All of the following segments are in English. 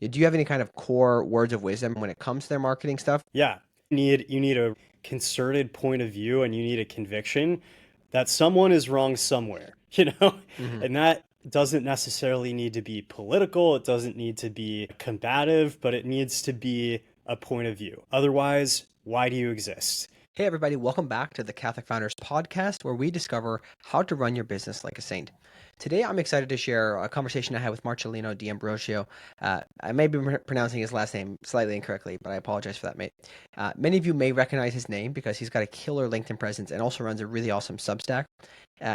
Do you have any kind of core words of wisdom when it comes to their marketing stuff? Yeah, you need a concerted point of view and you need a conviction that someone is wrong somewhere, Hmm. And that doesn't necessarily need to be political, it doesn't need to be combative, but it needs to be a point of view. Otherwise, why do you exist? Hey, everybody, welcome back to the Catholic Founders Podcast, where we discover how to run your business like a saint. Today, I'm excited to share a conversation I had with Marcellino D'Ambrosio. I may be pronouncing his last name slightly incorrectly, but I apologize for that, mate. Many of you may recognize his name because he's got a killer LinkedIn presence and also runs a really awesome Substack.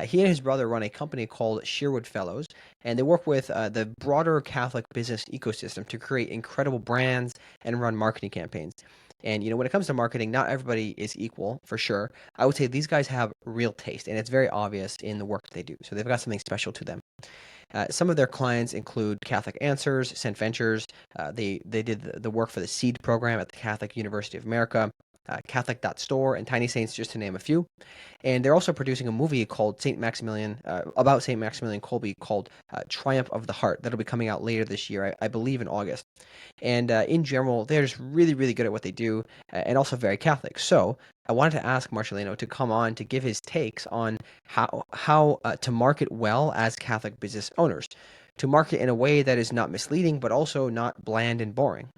He and his brother run a company called Sherwood Fellows, and they work with the broader Catholic business ecosystem to create incredible brands and run marketing campaigns. And when it comes to marketing, not everybody is equal for sure. I would say these guys have real taste, and it's very obvious in the work that they do. So they've got something special to them. Some of their clients include Catholic Answers, Sent Ventures. They did the work for the Seed program at the Catholic University of America, Catholic.store, and Tiny Saints, just to name a few. And they're also producing a movie called Saint Maximilian, about Saint Maximilian Kolbe, called Triumph of the Heart. That'll be coming out later this year, I believe, in August. And in general, they're just really, really good at what they do, and also very Catholic. So I wanted to ask Marcellino to come on to give his takes on how to market well as Catholic business owners, to market in a way that is not misleading, but also not bland and boring.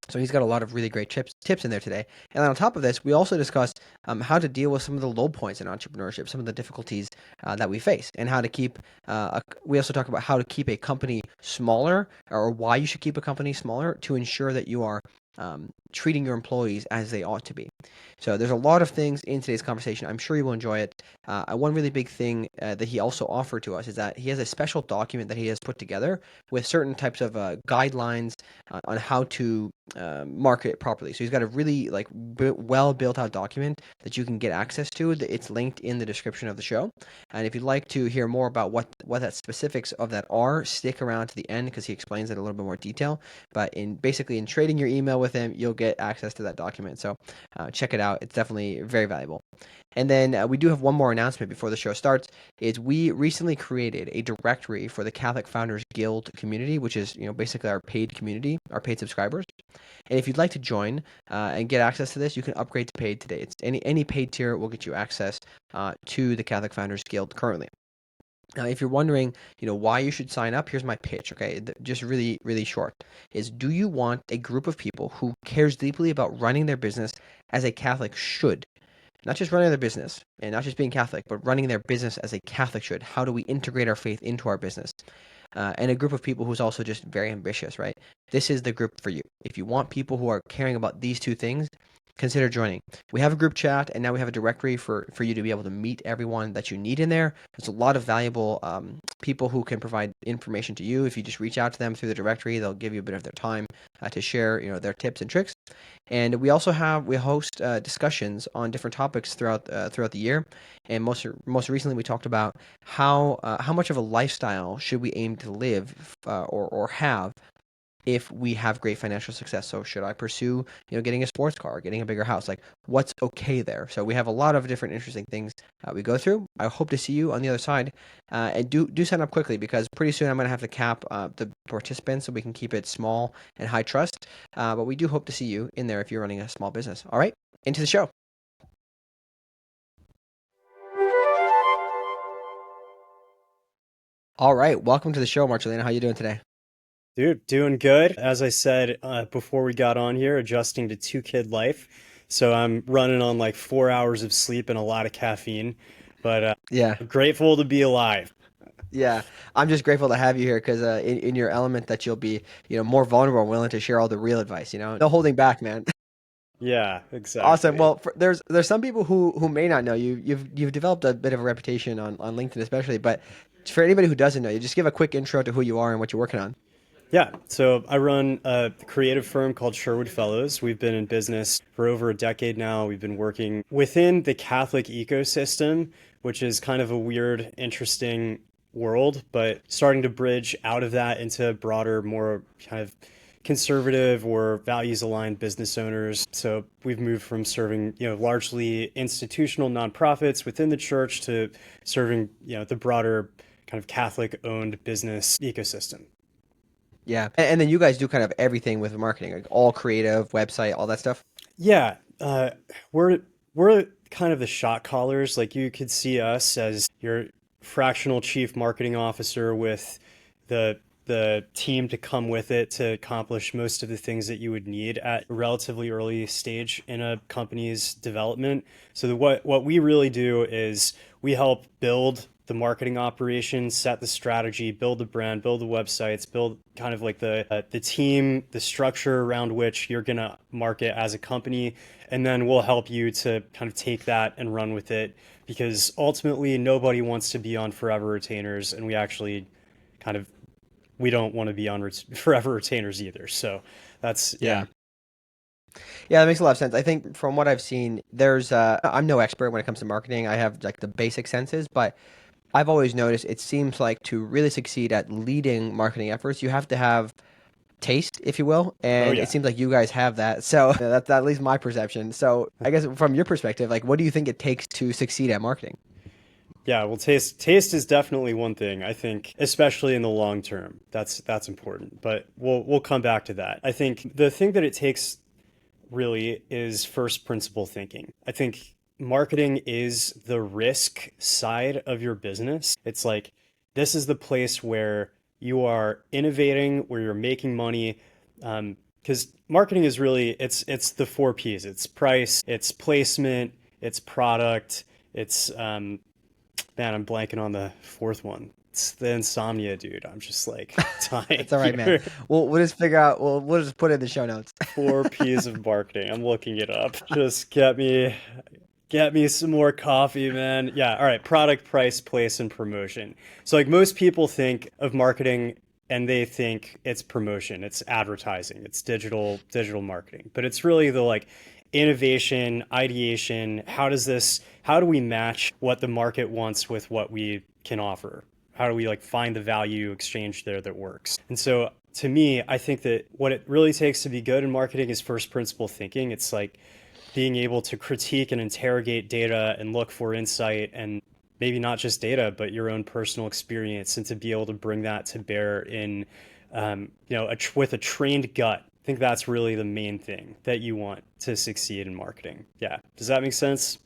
So he's got a lot of really great tips in there today. And then on top of this, we also discussed how to deal with some of the low points in entrepreneurship, some of the difficulties that we face, and how to keep. We also talk about how to keep a company smaller, or why you should keep a company smaller to ensure that you are treating your employees as they ought to be. So there's a lot of things in today's conversation. I'm sure you will enjoy it. One really big thing that he also offered to us is that he has a special document that he has put together with certain types of guidelines on how to market it properly. So he's got a really well built out document that you can get access to. It's linked in the description of the show. And if you'd like to hear more about what that specifics of that are, stick around to the end because he explains it in a little bit more detail. But in trading your email with him, you'll get access to that document. So check it out. It's definitely very valuable. And then we do have one more announcement before the show starts. Is we recently created a directory for the Catholic Founders Guild community, which is basically our paid community, our paid subscribers. And if you'd like to join and get access to this, you can upgrade to paid today. It's any paid tier will get you access to the Catholic Founders Guild currently. If you're wondering, why you should sign up, here's my pitch. Okay, just really, really short. Is do you want a group of people who cares deeply about running their business as a Catholic should? Not just running their business and not just being Catholic, but running their business as a Catholic should. How do we integrate our faith into our business? And a group of people who's also just very ambitious, right? This is the group for you. If you want people who are caring about these two things, consider joining. We have a group chat, and now we have a directory for you to be able to meet everyone that you need in there. There's a lot of valuable people who can provide information to you. If you just reach out to them through the directory, they'll give you a bit of their time to share, their tips and tricks. And we host discussions on different topics throughout the year. And most recently, we talked about how much of a lifestyle should we aim to live or have if we have great financial success. So should I pursue, getting a sports car, getting a bigger house? Like what's okay there? So we have a lot of different interesting things we go through. I hope to see you on the other side. And do sign up quickly because pretty soon I'm going to have to cap the participants so we can keep it small and high trust. But we do hope to see you in there if you're running a small business. All right, into the show. All right, welcome to the show, Marcellina. How you doing today? Dude, doing good. As I said before we got on here, adjusting to two kid life. So I'm running on like 4 hours of sleep and a lot of caffeine, but Yeah. grateful to be alive. Yeah, I'm just grateful to have you here because in your element that you'll be, more vulnerable and willing to share all the real advice, no holding back, man. Yeah, Awesome. exactly. Well, there's some people who may not know you. You've developed a bit of a reputation on LinkedIn especially, but for anybody who doesn't know you, just give a quick intro to who you are and what you're working on. Yeah, so I run a creative firm called Sherwood Fellows. We've been in business for over a decade now. We've been working within the Catholic ecosystem, which is kind of a weird, interesting world, but starting to bridge out of that into broader, more kind of conservative or values aligned business owners. So we've moved from serving, largely institutional nonprofits within the church to serving, the broader kind of Catholic owned business ecosystem. Yeah. And then you guys do kind of everything with marketing, like all creative, website, all that stuff. Yeah, we're we're kind of the shot callers. Like you could see us as your fractional chief marketing officer with the team to come with it to accomplish most of the things that you would need at a relatively early stage in a company's development. So what we really do is we help build the marketing operations, set the strategy, build the brand, build the websites, build kind of like the team, the structure around which you're gonna market as a company, and then we'll help you to kind of take that and run with it because ultimately nobody wants to be on forever retainers, and we actually kind of we don't want to be on forever retainers either. So that's yeah. Yeah. Yeah, that makes a lot of sense. I think from what I've seen, I'm no expert when it comes to marketing. I have like the basic senses, but I've always noticed it seems like to really succeed at leading marketing efforts, you have to have taste, if you will, Oh and it yeah. seems like you guys have that. So that's at least my perception. So I guess from your perspective, like, what do you think it takes to succeed at marketing? Yeah, well, taste is definitely one thing. I think, especially in the long term, that's important. But we'll come back to that. I think the thing that it takes really is first principle thinking. I think marketing is the risk side of your business. It's like this is the place where you are innovating, where you're making money. Because marketing is really it's the four P's. It's price, it's placement, it's product, it's man, I'm blanking on the fourth one. It's the insomnia, dude. I'm just like dying That's all right, man. here. We'll just figure out. We'll just put it in the show notes. Four P's of marketing. I'm looking it up. Just get me some more coffee, man. Yeah, all right. Product, price, place, and promotion. So like most people think of marketing and they think it's promotion, it's advertising, it's digital marketing. But it's really the like innovation, ideation, how do we match what the market wants with what we can offer? How do we like find the value exchange there that works? And so to me, I think that what it really takes to be good in marketing is first principle thinking. It's like being able to critique and interrogate data and look for insight and maybe not just data, but your own personal experience and to be able to bring that to bear in, with a trained gut. I think that's really the main thing that you want to succeed in marketing. Yeah. Does that make sense?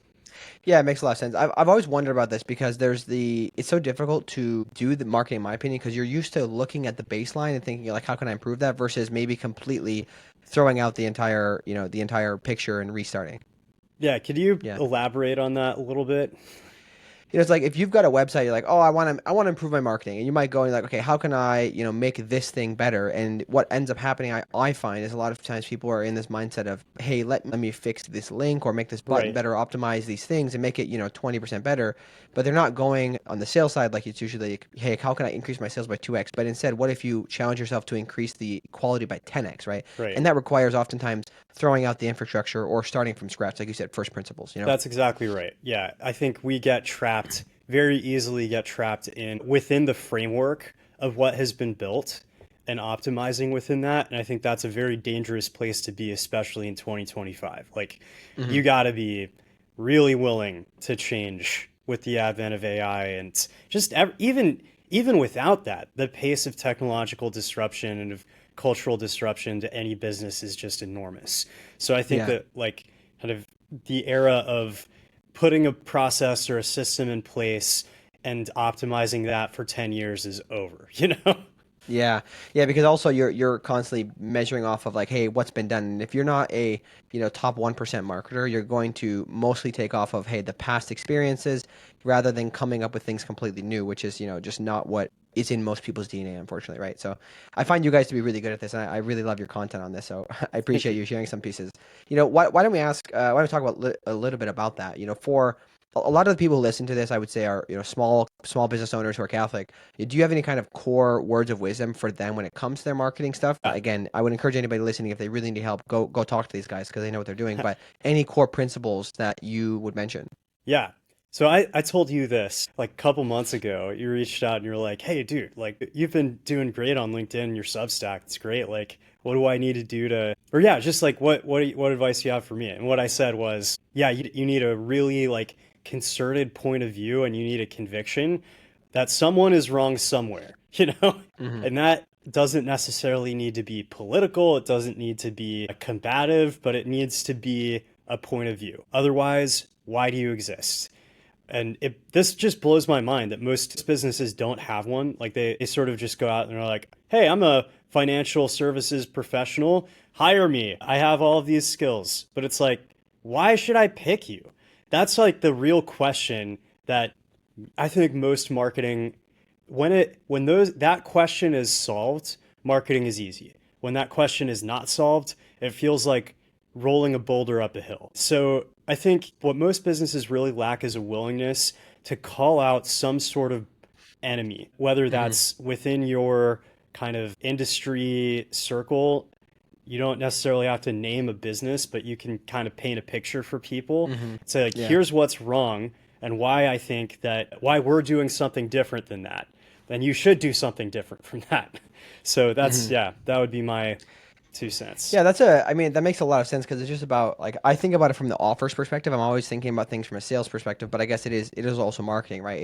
Yeah, it makes a lot of sense. I've always wondered about this because it's so difficult to do the marketing, in my opinion, because you're used to looking at the baseline and thinking like, how can I improve that versus maybe completely throwing out the entire picture and restarting. Yeah. Could you Yeah. elaborate on that a little bit? It's like if you've got a website, you're like, oh, I want to improve my marketing, and you might go and you're like, okay, how can I, make this thing better? And what ends up happening, I find, is a lot of times people are in this mindset of, hey, let me fix this link or make this button Right. better, optimize these things, and make it, 20% better. But they're not going on the sales side like it's usually, like, hey, how can I increase my sales by 2x? But instead, what if you challenge yourself to increase the quality by 10x, right? Right. And that requires oftentimes throwing out the infrastructure or starting from scratch, like you said, first principles. That's exactly right. Yeah, I think we get trapped very easily get trapped in within the framework of what has been built and optimizing within that. And I think that's a very dangerous place to be, especially in 2025. Like Hmm. you got to be really willing to change with the advent of AI and just even without that, the pace of technological disruption and of cultural disruption to any business is just enormous. So I think Yeah. that like kind of the era of putting a process or a system in place and optimizing that for 10 years is over, you know? Yeah, yeah, because also you're constantly measuring off of like, hey, what's been done. And if you're not a, top 1% marketer, you're going to mostly take off of, hey, the past experiences rather than coming up with things completely new, which is, just not what is in most people's DNA, unfortunately, right? So I find you guys to be really good at this, and I really love your content on this. So I Thank appreciate you. you sharing some pieces. Why don't we why don't we talk about a little bit about that? For a lot of the people who listen to this, I would say are, small business owners who are Catholic. Do you have any kind of core words of wisdom for them when it comes to their marketing stuff? Yeah. Again, I would encourage anybody listening, if they really need help, go talk to these guys because they know what they're doing. But any core principles that you would mention? Yeah. So I told you this like a couple months ago. You reached out and you're like, hey, dude, like you've been doing great on LinkedIn, your Substack. It's great. Like, what do I need to do to, or yeah, just like what advice do you have for me? And what I said was, yeah, you need a really like concerted point of view and you need a conviction that someone is wrong somewhere, you know? Hmm. And doesn't necessarily need to be political, it doesn't need to be combative, but it needs to be a point of view. Otherwise, why do you exist? And this just blows my mind that most businesses don't have one. Like they sort of just go out and they're like, hey, I'm a financial services professional. Hire me. I have all of these skills. But it's like, why should I pick you? That's like the real question that I think most marketing, when those that question is solved, marketing is easy. When that question is not solved, it feels like rolling a boulder up a hill. So I think what most businesses really lack is a willingness to call out some sort of enemy, whether Hmm. that's within your kind of industry circle. You don't necessarily have to name a business, but you can kind of paint a picture for people. Hmm. Say, like, Yeah. here's what's wrong and why I think that why we're doing something different than that. Then you should do something different from that. So that's, Hmm. yeah, that would be my 2 cents. Yeah, I mean, that makes a lot of sense because it's just about like I think about it from the offers perspective. I'm always thinking about things from a sales perspective, but I guess it is also marketing, right?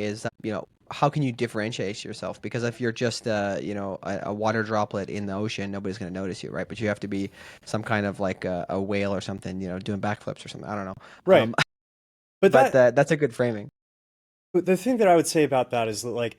How can you differentiate yourself? Because if you're just a water droplet in the ocean, nobody's going to notice you, right? But you have to be some kind of like a whale or something, doing backflips or something. I don't know. Right. But But that that's a good framing. the thing that I would say about that is that like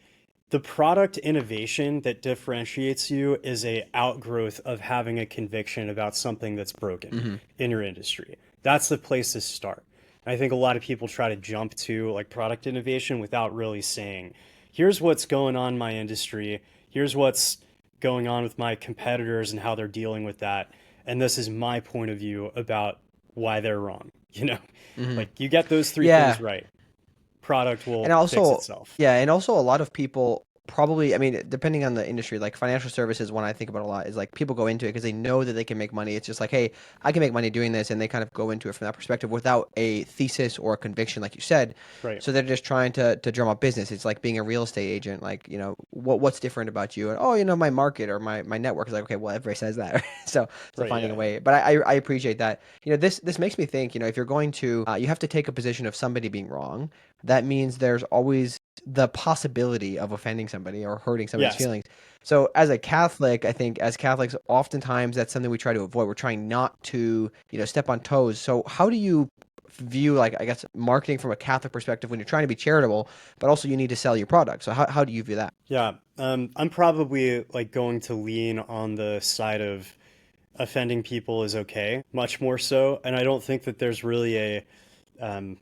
the product innovation that differentiates you is a outgrowth of having a conviction about something that's broken Hmm. in your industry. That's the place to start. I think a lot of people try to jump to like product innovation without really saying, here's what's going on in my industry, here's what's going on with my competitors and how they're dealing with that, and this is my point of view about why they're wrong. Hmm. Like you get those three things Yeah. right, product And will fix also, itself. yeah, and also a lot of people probably, I mean, depending on the industry, like financial services, one I think about a lot is like people go into it because they know that they can make money. It's just like, hey, I can make money doing this, and they kind of go into it from that perspective without a thesis or a conviction, like you said. Right. So they're just trying to drum up business. It's like being a real estate agent. Like, what's different about you? And oh, my market or my network is like, okay, well, everybody says that, right? So Right. finding a Yeah. way. But I appreciate that. This makes me think. If you're going to, you have to take a position of somebody being wrong. That means there's always the possibility of offending somebody or hurting somebody's Yes. feelings. So as a Catholic, I think as Catholics, oftentimes that's something we try to avoid. We're trying not to, step on toes. So how do you view, like, I guess, marketing from a Catholic perspective when you're trying to be charitable, but also you need to sell your product? So how do you view that? Yeah. I'm probably like going to lean on the side of offending people is okay, much more so. And I don't think that there's really um,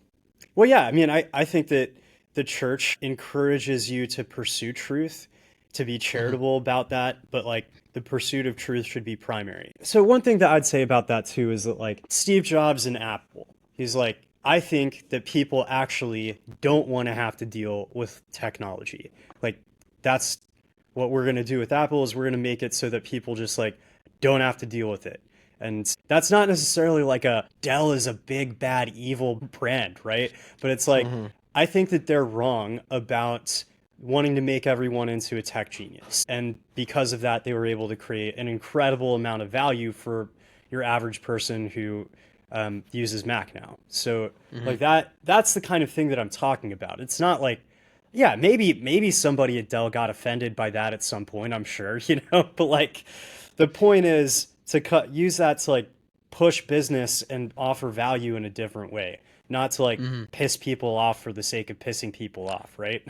well, yeah, I mean, I think that the church encourages you to pursue truth, to be Hmm. charitable about that, but like the pursuit of truth should be primary. So one thing that I'd say about that too is that like Steve Jobs and Apple, he's like, I think that people actually don't want to have to deal with technology. Like that's what we're going to do with Apple is we're going to make it so that people just like don't have to deal with it. And that's not necessarily like a Dell is a big bad evil brand, right? But it's like Hmm. I think that they're wrong about wanting to make everyone into a tech genius. And because of that, they were able to create an incredible amount of value for your average person who uses Mac now. So Hmm. like that's the kind of thing that I'm talking about. It's not like yeah, maybe somebody at Dell got offended by that at some point, I'm sure, but like the point is to use that to like push business and offer value in a different way, not to like Hmm. piss people off for the sake of pissing people off, right?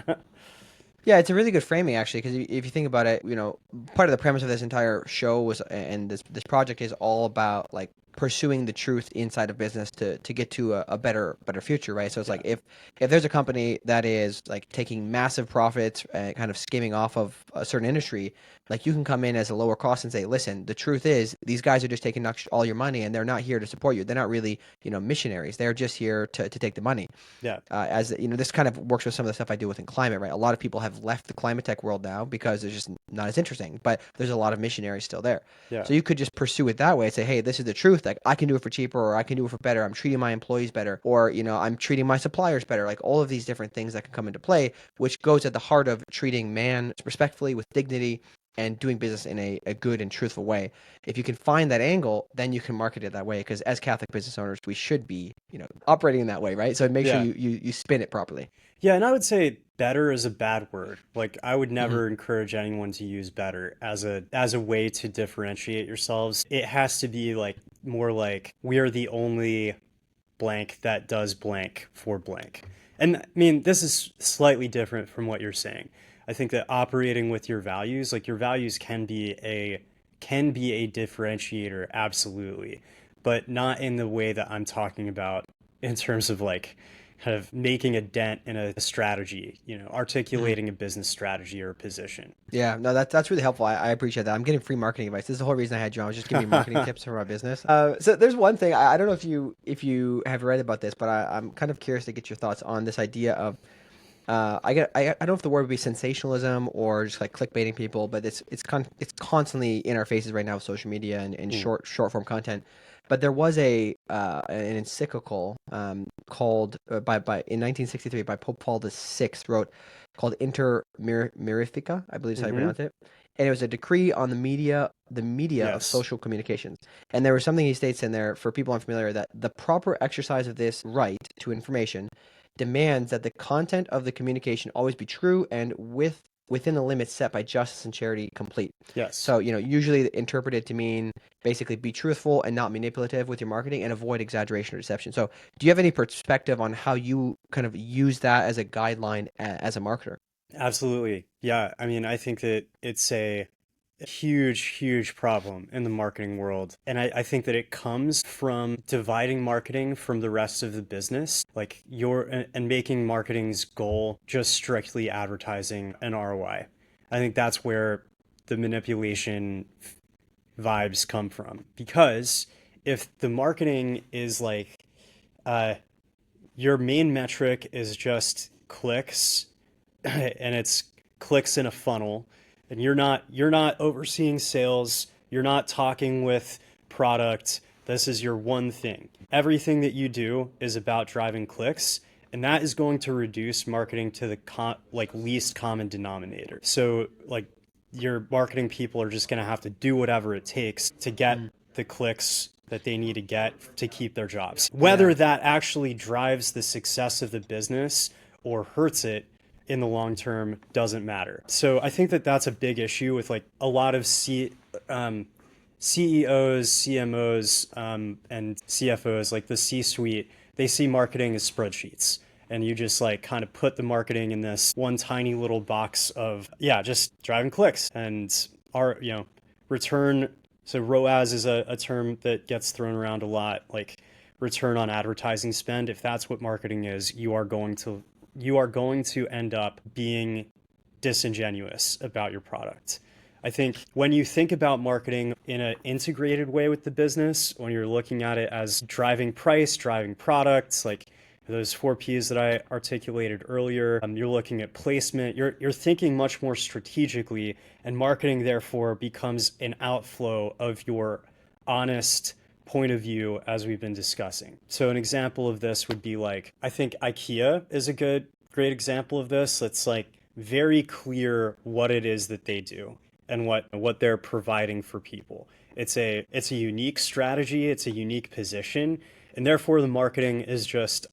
Yeah, it's a really good framing actually, because if you think about it, part of the premise of this entire show was, and this project is all about like pursuing the truth inside of business to get to a better future, right? So it's Yeah. like if there's a company that is like taking massive profits and kind of skimming off of a certain industry, like you can come in as a lower cost and say, listen, the truth is these guys are just taking all your money and they're not here to support you. They're not really, missionaries. They're just here to take the money. Yeah. As this kind of works with some of the stuff I do within climate, right? A lot of people have left the climate tech world now because it's just not as interesting, but there's a lot of missionaries still there. Yeah. So you could just pursue it that way and say, hey, this is the truth. Like I can do it for cheaper, or I can do it for better. I'm treating my employees better, or I'm treating my suppliers better. Like all of these different things that can come into play, which goes at the heart of treating man respectfully with dignity, and doing business in a good and truthful way. If you can find that angle, then you can market it that way. Because as Catholic business owners, we should be, operating in that way, right? So make sure Yeah. you spin it properly. Yeah, and I would say better is a bad word. Like I would Hmm. never encourage anyone to use better as a way to differentiate yourselves. It has to be like more like we are the only blank that does blank for blank. And I mean, this is slightly different from what you're saying. I think that operating with your values, like your values can be a differentiator, absolutely, but not in the way that I'm talking about in terms of like kind of making a dent in a strategy, Hmm. articulating a business strategy or a position. Yeah, no, that's really helpful. I appreciate that. I'm getting free marketing advice. This is the whole reason I had you on. I was just giving you marketing tips for my business. So there's one thing I don't know if you have read about this, but I'm kind of curious to get your thoughts on this idea of I don't know if the word would be sensationalism or just like clickbaiting people, but it's constantly in our faces right now with social media and Mm. short form content. But there was an encyclical called by in 1963 by Pope Paul VI wrote called Mirifica, I believe is how you Hmm. pronounce it, and it was a decree on the media of Yes. social communications. And there was something he states in there for people unfamiliar that the proper exercise of this right to information demands that the content of the communication always be true and within the limits set by justice and charity complete. Yes. So, usually interpreted to mean basically be truthful and not manipulative with your marketing and avoid exaggeration or deception. So, do you have any perspective on how you kind of use that as a guideline as a marketer? Absolutely. Yeah. I mean, I think that it's a huge, huge problem in the marketing world. And I think that it comes from dividing marketing from the rest of the business, like and making marketing's goal just strictly advertising and ROI. I think that's where the manipulation vibes come from. Because if the marketing is like, uh, your main metric is just clicks and it's clicks in a funnel and you're not overseeing sales, you're not talking with product, this is your one thing. Everything that you do is about driving clicks, and that is going to reduce marketing to the like least common denominator. So like your marketing people are just going to have to do whatever it takes to get Mm, the clicks that they need to get to keep their jobs. yeah. Whether that actually drives the success of the business or hurts it in the long term doesn't matter. So I think that that's a big issue with like a lot of CEOs, CMOs, and CFOs, like the C suite. They see marketing as spreadsheets. And you just like kind of put the marketing in this one tiny little box of, yeah, just driving clicks and our, return. So ROAS is a term that gets thrown around a lot, like return on advertising spend. If that's what marketing is, you are going to end up being disingenuous about your product. I think when you think about marketing in an integrated way with the business, when you're looking at it as driving price, driving products, like those four P's that I articulated earlier, you're looking at placement, you're thinking much more strategically, and marketing therefore becomes an outflow of your honest point of view as we've been discussing. So an example of this would be like, I think IKEA is a great example of this. It's like very clear what it is that they do and what they're providing for people. It's a unique strategy, it's a unique position, and therefore the marketing is just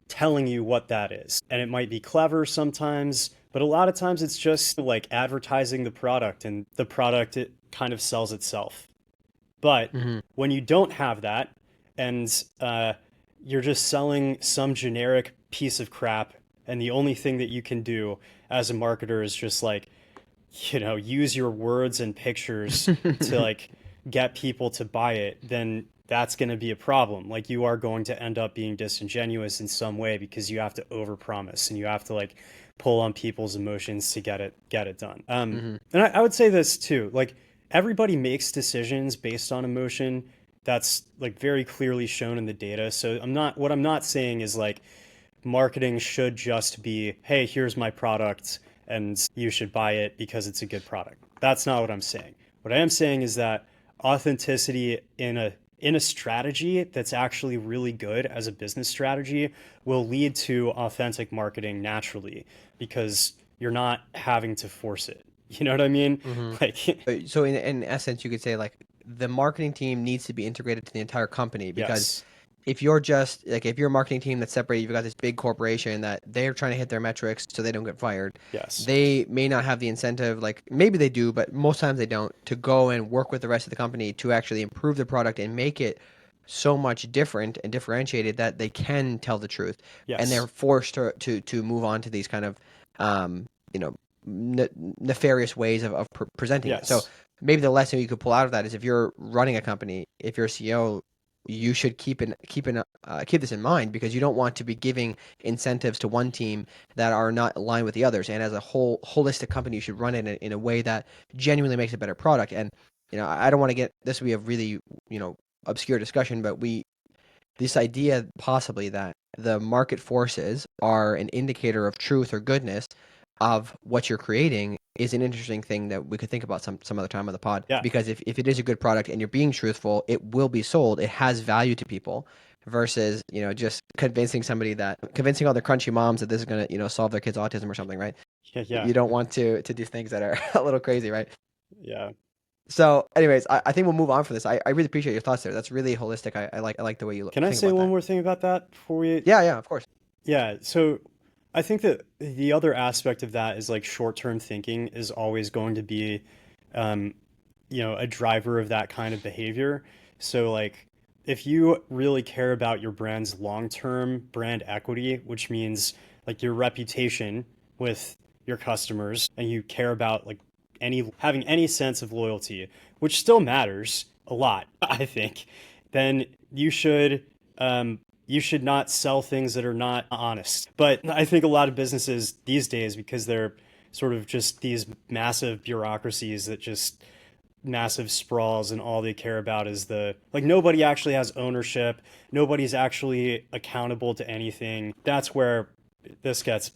telling you what that is. And it might be clever sometimes, but a lot of times it's just like advertising the product, and the product it kind of sells itself. But Hmm. when you don't have that, and you're just selling some generic piece of crap, and the only thing that you can do as a marketer is just like, use your words and pictures to like get people to buy it, then that's going to be a problem. Like you are going to end up being disingenuous in some way because you have to overpromise and you have to like pull on people's emotions to get it done. Hmm. And I would say this too, like everybody makes decisions based on emotion. That's like very clearly shown in the data. So I'm not saying is like marketing should just be, hey, here's my product and you should buy it because it's a good product. That's not what I'm saying. What I am saying is that authenticity in a strategy that's actually really good as a business strategy will lead to authentic marketing naturally because you're not having to force it. You know what I mean? Hmm. Like, So in essence, you could say like the marketing team needs to be integrated to the entire company because yes, if you're just like if you're a marketing team that's separated, you've got this big corporation that they're trying to hit their metrics so they don't get fired. yes, They may not have the incentive, like maybe they do, but most times they don't, to go and work with the rest of the company to actually improve the product and make it so much different and differentiated that they can tell the truth, and they're yes, forced to move on to these kind of um, you know ne nefarious ways of presenting it. So yes, maybe the lesson you could pull out of that is if you're running a company, if you're a CEO, you should keep this in mind because you don't want to be giving incentives to one team that are not aligned with the others. And as a whole holistic company, you should run it in a way that genuinely makes a better product. And I don't want to get this would be a really obscure discussion, but this idea possibly that the market forces are an indicator of truth or goodness of what you're creating is an interesting thing that we could think about some other time on the pod. yeah, Because if it is a good product and you're being truthful, it will be sold. It has value to people versus, just convincing all the crunchy moms that this is gonna, solve their kids' autism or something, right? yeah, yeah, You don't want to do things that are a little crazy, right? yeah. So, anyways, I think we'll move on from this. I really appreciate your thoughts there. That's really holistic. I like the way you Can I think say about one that. more thing about that before we? Yeah, yeah, of course. Yeah, so I think that the other aspect of that is like short-term thinking is always going to be, um, a driver of that kind of behavior. So like if you really care about your brand's long-term brand equity, which means like your reputation with your customers, and you care about like having any sense of loyalty, which still matters a lot, I think, then um, you should not sell things that are not honest. But I think a lot of businesses these days, because they're sort of just these massive bureaucracies that just massive sprawls, and all they care about is the like nobody actually has ownership, nobody's actually accountable to anything. That's where this gets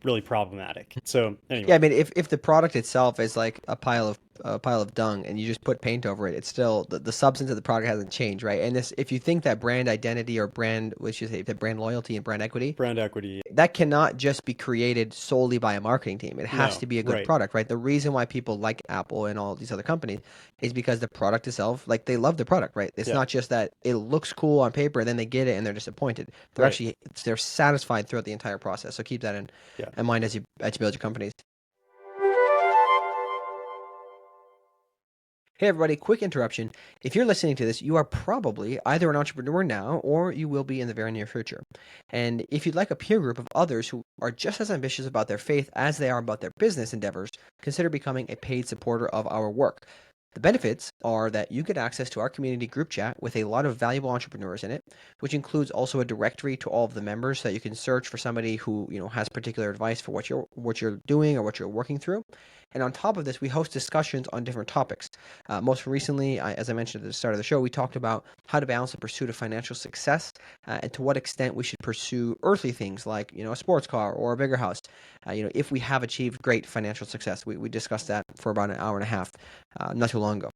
really problematic. So Yeah, I anyway, mean, if the product itself is like a pile of dung and you just put paint over it, it's still the substance of the product hasn't changed, right? And this, if you think that brand identity or brand, which is the brand loyalty and brand equity, brand equity, that cannot just be created solely by a marketing team. It has no, to be a good right, product, right? The reason why people like Apple and all these other companies is because the product itself, like they love the product, right? It's yeah, not just that it looks cool on paper and then they get it and they're disappointed. right, They're satisfied throughout the entire process. So keep that yeah. in mind as you build your companies. Hey everybody, quick interruption. If you're listening to this, you are probably either an entrepreneur now or you will be in the very near future. And if you'd like a peer group of others who are just as ambitious about their faith as they are about their business endeavors, consider becoming a paid supporter of our work. The benefits are that you get access to our community group chat with a lot of valuable entrepreneurs in it, which includes also a directory to all of the members so that you can search for somebody who, has particular advice for what you're doing or what you're working through. And on top of this, we host discussions on different topics. Most recently, as I mentioned at the start of the show, we talked about how to balance the pursuit of financial success and to what extent we should pursue earthly things like, a sports car or a bigger house. If we have achieved great financial success, we discussed that for about an hour and a half, not too long ago.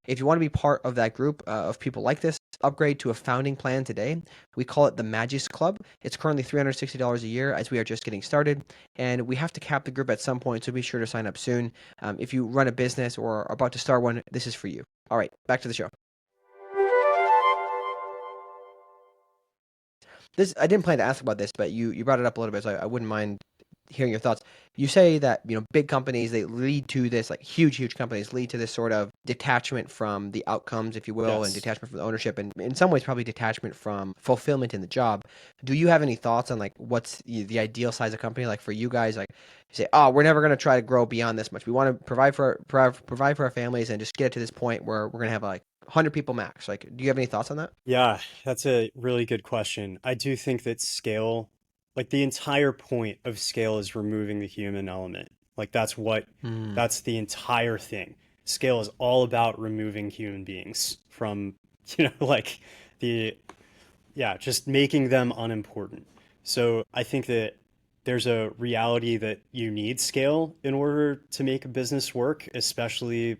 If you want to be part of that group of people like this, upgrade to a founding plan today. We call it the Magis Club. It's currently $360 a year as we are just getting started, and we have to cap the group at some point, so be sure to sign up soon. If you run a business or are about to start one, this is for you. All right, back to the show. This I didn't plan to ask about this, but you brought it up a little bit, so I wouldn't mind hearing your thoughts. You say that big companies they lead to this like huge companies lead to this sort of detachment from the outcomes, if you will, and Yes. detachment from the ownership, and in some ways probably detachment from fulfillment in the job. Do you have any thoughts on like what's the ideal size of company like for you guys? Like you say, oh, we're never going to try to grow beyond this much. We want to provide for our families and just get it to this point where we're going to have like 100 people max. Like, do you have any thoughts on that? Yeah, that's a really good question. I do think that scale, like the entire point of scale is removing the human element. Like Hmm. that's the entire thing. Scale is all about removing human beings from, like the, yeah, just making them unimportant. So I think that there's a reality that you need scale in order to make a business work, especially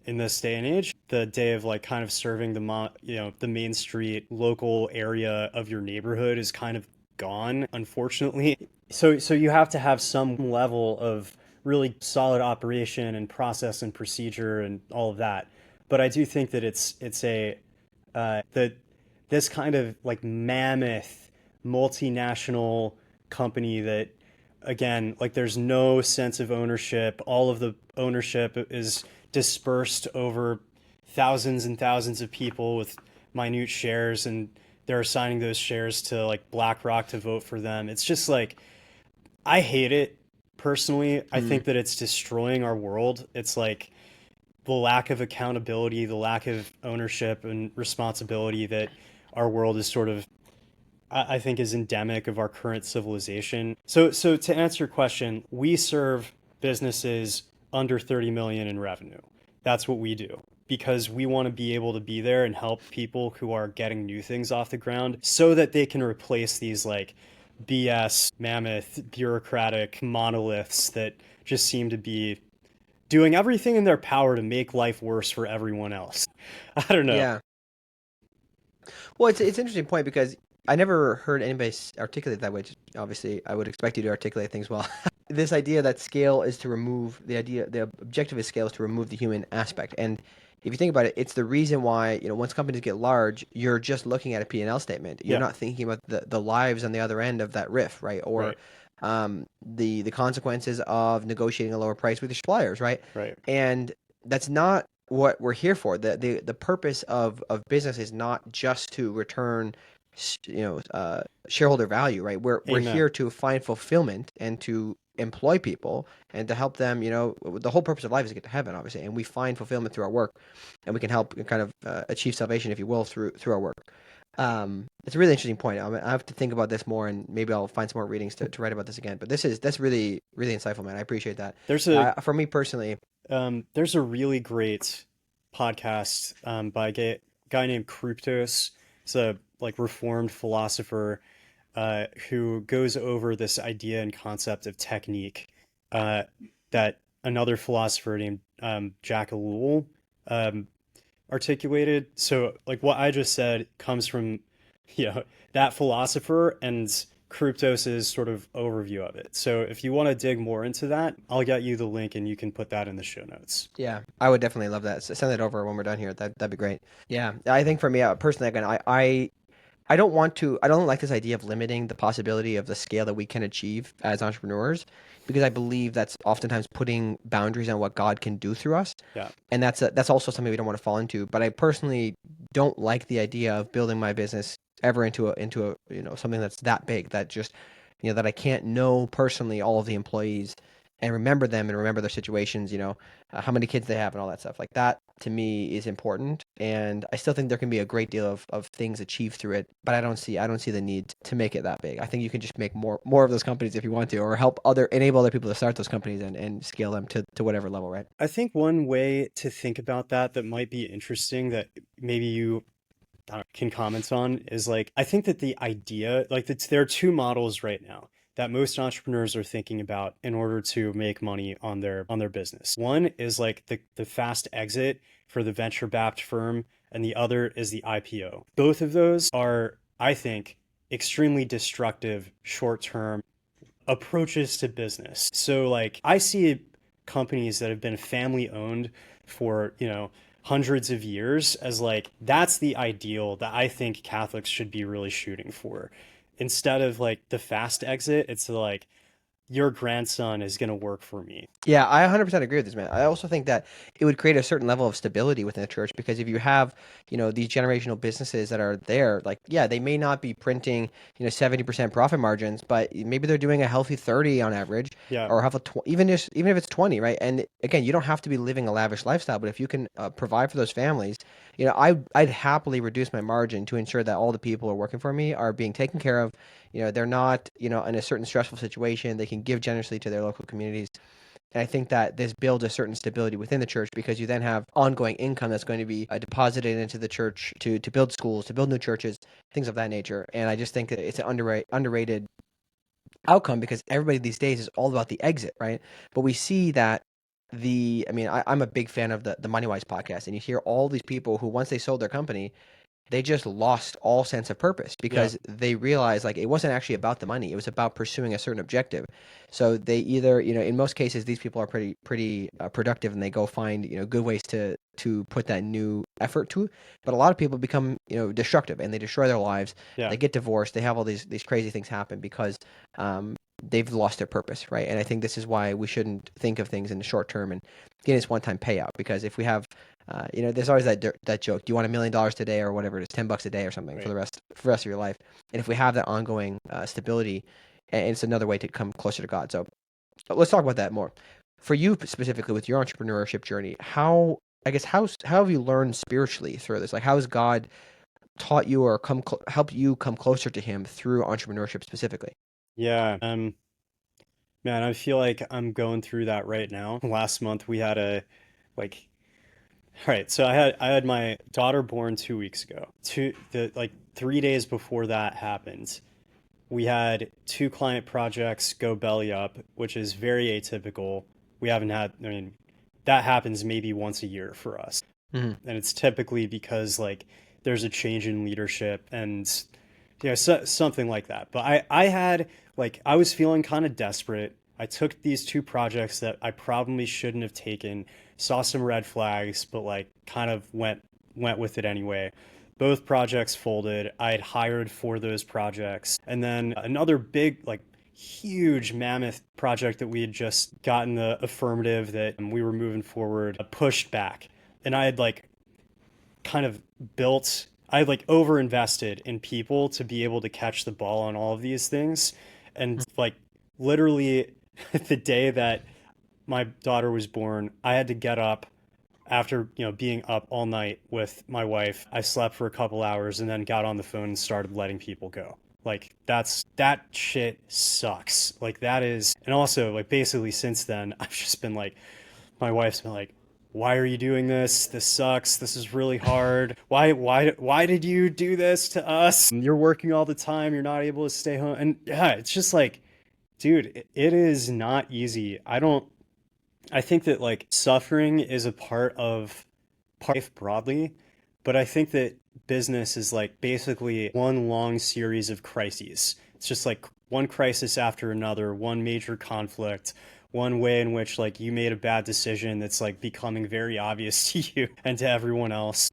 in this day and age. The day of like kind of serving the main street local area of your neighborhood is kind of gone, unfortunately. So you have to have some level of really solid operation and process and procedure and all of that. But I do think that it's a that this kind of like mammoth multinational company that again, like there's no sense of ownership. All of the ownership is dispersed over thousands and thousands of people with minute shares, and they're assigning those shares to like BlackRock to vote for them. It's just like I hate it personally. I Mm. think that it's destroying our world. It's like the lack of accountability, the lack of ownership and responsibility that our world is sort of I think is endemic of our current civilization. So to answer your question, we serve businesses under 30 million in revenue. That's what we do because we want to be able to be there and help people who are getting new things off the ground so that they can replace these like BS, mammoth, bureaucratic monoliths that just seem to be doing everything in their power to make life worse for everyone else. I don't know. Yeah. Well, it's an interesting point because I never heard anybody articulate that way. Obviously, I would expect you to articulate things well. This idea that scale is to remove the objective of scale is to remove the human aspect. And if you think about it, it's the reason why, once companies get large, you're just looking at a P&L statement. You're Yeah, not thinking about the lives on the other end of that riff, right? Or right, the consequences of negotiating a lower price with your suppliers, right? right. And that's not what we're here for. The purpose of business is not just to return shareholder value, right? We're Amen. here to find fulfillment and to employ people and to help them. The whole purpose of life is to get to heaven, obviously, and we find fulfillment through our work, and we can help kind of achieve salvation, if you will, through our work. It's a really interesting point. I have to think about this more, and maybe I'll find some more readings to write about this again. But that's really really insightful, man. I appreciate that. There's a For me personally, there's a really great podcast by a guy named Kryptos. It's a like reformed philosopher who goes over this idea and concept of technique uh, that another philosopher named Jack Ellul um, articulated. So, like what I just said comes from, that philosopher and Kryptos's sort of overview of it. So, if you want to dig more into that, I'll get you the link and you can put that in the show notes. yeah, I would definitely love that. Send it over when we're done here. That'd be great. Yeah, I think for me personally, again, I don't want to. I don't like this idea of limiting the possibility of the scale that we can achieve as entrepreneurs, because I believe that's oftentimes putting boundaries on what God can do through us, Yeah, and that's also something we don't want to fall into. But I personally don't like the idea of building my business ever into a something that's that big that just that I can't know personally all of the employees and remember them and remember their situations. How many kids they have and all that stuff like that to me is important, and I still think there can be a great deal of things achieved through it, but I don't see the need to make it that big. I think you can just make more of those companies if you want to, or enable other people to start those companies and scale them to whatever level, right? I think one way to think about that might be interesting that maybe you can comment on is like I think that the idea like there are two models right now that most entrepreneurs are thinking about in order to make money on their business. One is like the fast exit for the venture backed firm, and the other is the IPO. Both of those are, I think, extremely destructive short term approaches to business. So like I see companies that have been family owned for, hundreds of years as like that's the ideal that I think Catholics should be really shooting for. Instead of like the fast exit, it's like your grandson is going to work for me. Yeah, I 100% agree with this, man. I also think that it would create a certain level of stability within the church, because if you have, these generational businesses that are there, like, yeah, they may not be printing, 70% profit margins, but maybe they're doing a healthy 30 on average, Yeah. or have even if it's 20, right? And again, you don't have to be living a lavish lifestyle, but if you can provide for those families, I'd happily reduce my margin to ensure that all the people who are working for me are being taken care of. They're not, in a certain stressful situation. They can give generously to their local communities. And I think that this builds a certain stability within the church, because you then have ongoing income that's going to be deposited into the church to build schools, to build new churches, things of that nature. And I just think that it's an underrated outcome, because everybody these days is all about the exit, right? But we see that I'm a big fan of the MoneyWise podcast, and you hear all these people who, once they sold their company, they just lost all sense of purpose Yeah. because they realized like it wasn't actually about the money. It was about pursuing a certain objective. So they either, in most cases, these people are pretty productive and they go find, good ways to put that new effort to. But a lot of people become, destructive and they destroy their lives. Yeah. They get divorced. They have all these crazy things happen because they've lost their purpose, right? And I think this is why we shouldn't think of things in the short term and get this one-time payout. Because if we have, there's always that joke: do you want $1 million today, or whatever it is, $10 a day or something for Right. the rest of your life? And if we have that ongoing stability, and it's another way to come closer to God. So let's talk about that more. For you specifically with your entrepreneurship journey, how have you learned spiritually through this? Like, how has God taught you or helped you come closer to Him through entrepreneurship specifically? Yeah. Man, I feel like I'm going through that right now. Last month we had like all right, so I had my daughter born 2 weeks ago. The like 3 days before that happened, we had two client projects go belly up, which is very atypical. We haven't had, I mean, that happens maybe once a year for us. Hmm. And it's typically because like there's a change in leadership and something like that. But I had like I was feeling kind of desperate. I took these two projects that I probably shouldn't have taken, saw some red flags, but like kind of went with it anyway. Both projects folded. I had hired for those projects. And then another big, like huge mammoth project that we had just gotten the affirmative that we were moving forward pushed back. And I had like kind of built, I had like over invested in people to be able to catch the ball on all of these things. And like literally the day that my daughter was born, I had to get up after, being up all night with my wife. I slept for a couple hours and then got on the phone and started letting people go. Like that shit sucks. Like that is, and also like basically since then, I've just been like, my wife's been like, why are you doing this? This sucks. This is really hard. Why did you do this to us? You're working all the time. You're not able to stay home. And yeah, it's just like, dude, it is not easy. I think that like suffering is a part of life broadly, but I think that business is like basically one long series of crises. It's just like one crisis after another, one major conflict, one way in which like you made a bad decision that's like becoming very obvious to you and to everyone else.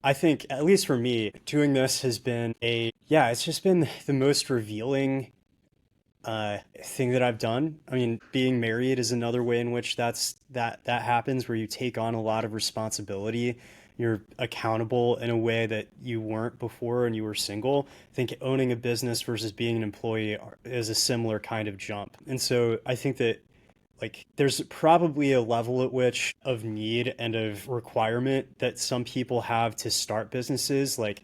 I think, at least for me, doing this has been it's just been the most revealing thing that I've done. I mean, being married is another way in which that happens, where you take on a lot of responsibility. You're accountable in a way that you weren't before when you were single. I think owning a business versus being an employee is a similar kind of jump. And so I think that like there's probably a level at which of need and of requirement that some people have to start businesses. Like,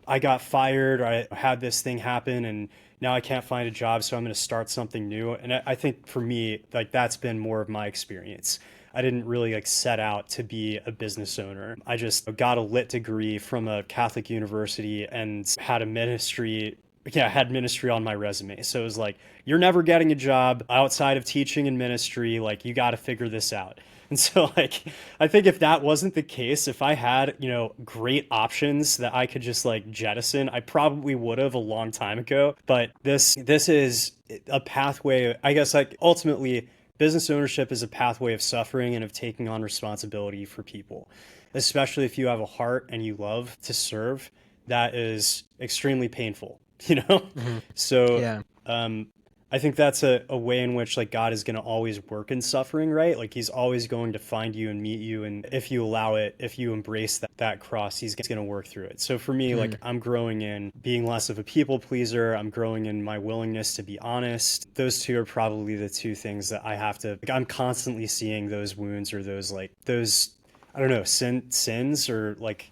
I got fired, or I had this thing happen, and now I can't find a job, so I'm going to start something new. And I think for me, like that's been more of my experience. I didn't really like set out to be a business owner. I just got a lit degree from a Catholic university and had a ministry. Yeah, I had ministry on my resume. So it was like, you're never getting a job outside of teaching and ministry. Like, you got to figure this out. And so, like, I think if that wasn't the case, if I had, great options that I could just like jettison, I probably would have a long time ago. But this is a pathway, I guess, like ultimately, business ownership is a pathway of suffering and of taking on responsibility for people, especially if you have a heart and you love to serve. That is extremely painful, you know? Hmm. So, Yeah. um, I think that's a way in which like God is going to always work in suffering, right? Like he's always going to find you and meet you. And if you allow it, if you embrace that cross, he's going to work through it. So for me, like Mm. I'm growing in being less of a people pleaser. I'm growing in my willingness to be honest. Those two are probably the two things that I have to, like, I'm constantly seeing those wounds or those, I don't know, sins or like,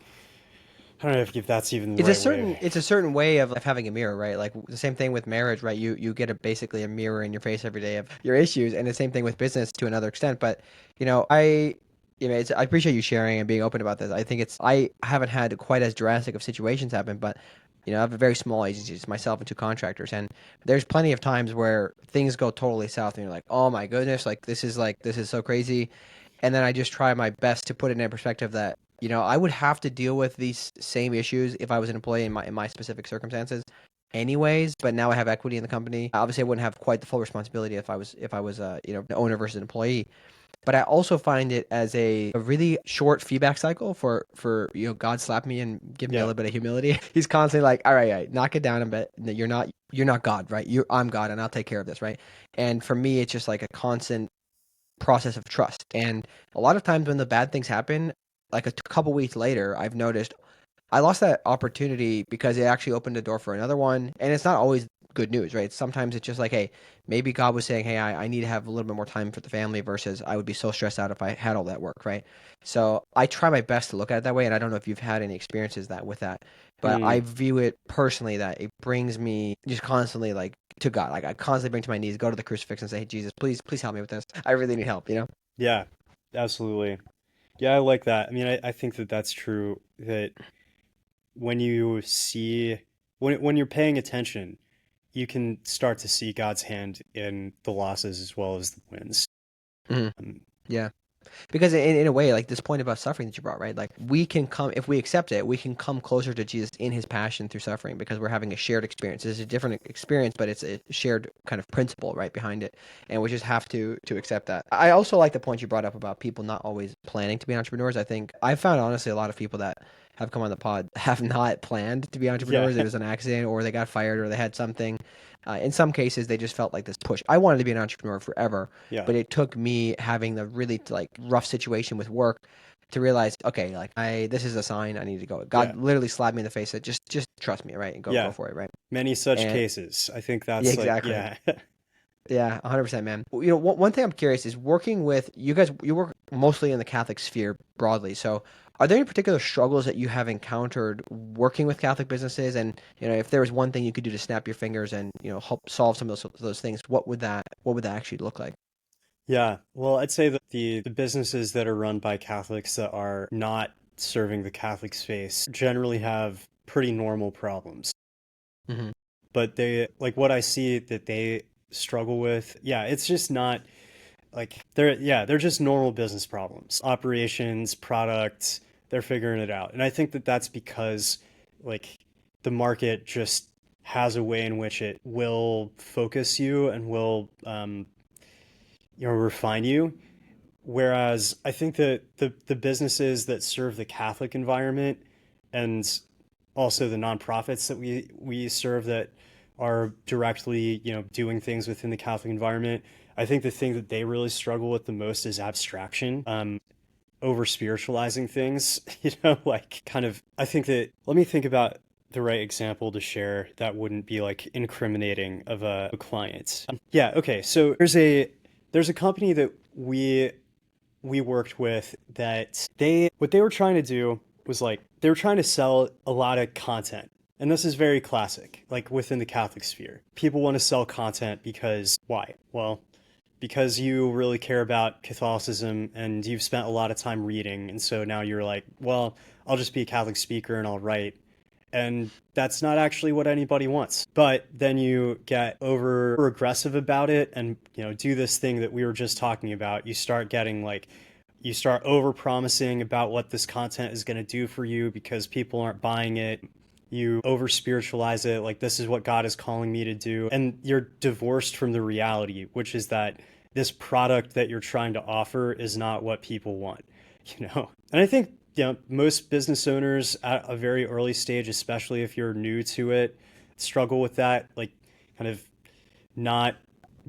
I don't know if that's even the It's a right way. certain it's a certain way of having a mirror, right? Like the same thing with marriage, right? You get basically a mirror in your face every day of your issues, and the same thing with business to another extent. But I appreciate you sharing and being open about this. I haven't had quite as drastic of situations happen, but I have a very small agency, just myself and two contractors, and there's plenty of times where things go totally south, and you're like, oh my goodness, like this is so crazy, and then I just try my best to put it in perspective that I would have to deal with these same issues if I was an employee in my specific circumstances anyways, but now I have equity in the company. Obviously, I wouldn't have quite the full responsibility if I was an owner versus an employee. But I also find it as a really short feedback cycle for God slap me and give me a Yeah. little bit of humility. He's constantly like, all right, knock it down a bit. No, you're not God, right? I'm God and I'll take care of this, right? And for me, it's just like a constant process of trust. And a lot of times when the bad things happen, like a couple weeks later, I've noticed I lost that opportunity because it actually opened the door for another one. And it's not always good news, right? Sometimes it's just like, hey, maybe God was saying, hey, I need to have a little bit more time for the family versus I would be so stressed out if I had all that work, right? So I try my best to look at it that way. And I don't know if you've had any experiences that with that, but I Mm, view it personally that it brings me just constantly like to God. Like I constantly bring to my knees, go to the crucifix and say, hey, Jesus, please help me with this. I really need help. yeah, absolutely. Yeah, I like that. I mean, I think that that's true, that when you see, when you're paying attention, you can start to see God's hand in the losses as well as the wins. Mhm. Um, Yeah. Because in a way, like this point about suffering that you brought, right? Like we can come, if we accept it, we can come closer to Jesus in his passion through suffering because we're having a shared experience. It's a different experience, but it's a shared kind of principle right behind it. And we just have to accept that. I also like the point you brought up about people not always planning to be entrepreneurs. I think I found honestly a lot of people that have come on the pod have not planned to be yeah, entrepreneurs. It was an accident or they got fired or they had something. In some cases, they just felt like this push. I wanted to be an entrepreneur forever, yeah, but it took me having the really like rough situation with work to realize, okay, like I this is a sign I need to go. yeah, God literally slapped me in the face, said just trust me, right, and go yeah. for it, right? Many such And cases. I think yeah, that's like, exactly. yeah, Yeah, 100%, man. One thing I'm curious is working with you guys. You work mostly in the Catholic sphere broadly. So, are there any particular struggles that you have encountered working with Catholic businesses? And if there was one thing you could do to snap your fingers and help solve some of those things, what would that actually look like? yeah. Well, I'd say that the businesses that are run by Catholics that are not serving the Catholic space generally have pretty normal problems. Hmm. But they, like what I see that they struggle with, yeah, it's just not like they're just normal business problems, operations, product, they're figuring it out. And I think that that's because like the market just has a way in which it will focus you and will refine you. Whereas I think that the businesses that serve the Catholic environment and also the nonprofits that we serve that are directly, doing things within the Catholic environment, I think the thing that they really struggle with the most is abstraction, over spiritualizing things, like kind of, I think that, let me think about the right example to share that wouldn't be like incriminating of a client. Yeah, okay. So there's a company that we worked with that what they were trying to do was like they were trying to sell a lot of content. And this is very classic, like within the Catholic sphere. People want to sell content because why? Well, because you really care about Catholicism and you've spent a lot of time reading. And so now you're like, well, I'll just be a Catholic speaker and I'll write. And that's not actually what anybody wants. But then you get over aggressive about it and do this thing that we were just talking about. You start getting like you start over promising about what this content is going to do for you because people aren't buying it. You over spiritualize it, like this is what God is calling me to do. And you're divorced from the reality, which is that this product that you're trying to offer is not what people want. And I think, most business owners at a very early stage, especially if you're new to it, struggle with that, like kind of not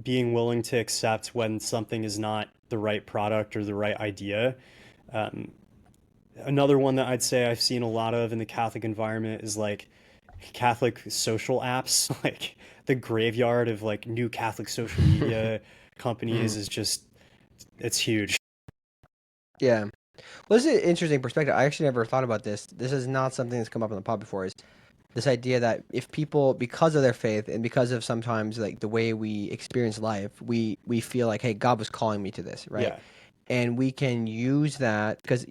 being willing to accept when something is not the right product or the right idea. Um, Another one that I'd say I've seen a lot of in the Catholic environment is like Catholic social apps, like the graveyard of like new Catholic social media Hmm. companies is just, it's huge. Yeah. Well, this is an interesting perspective. I actually never thought about this. This is not something that's come up on the pod before. Is this idea that if people, because of their faith and because of sometimes like the way we experience life, we feel like, hey, God was calling me to this, right? Yeah. And we can use that because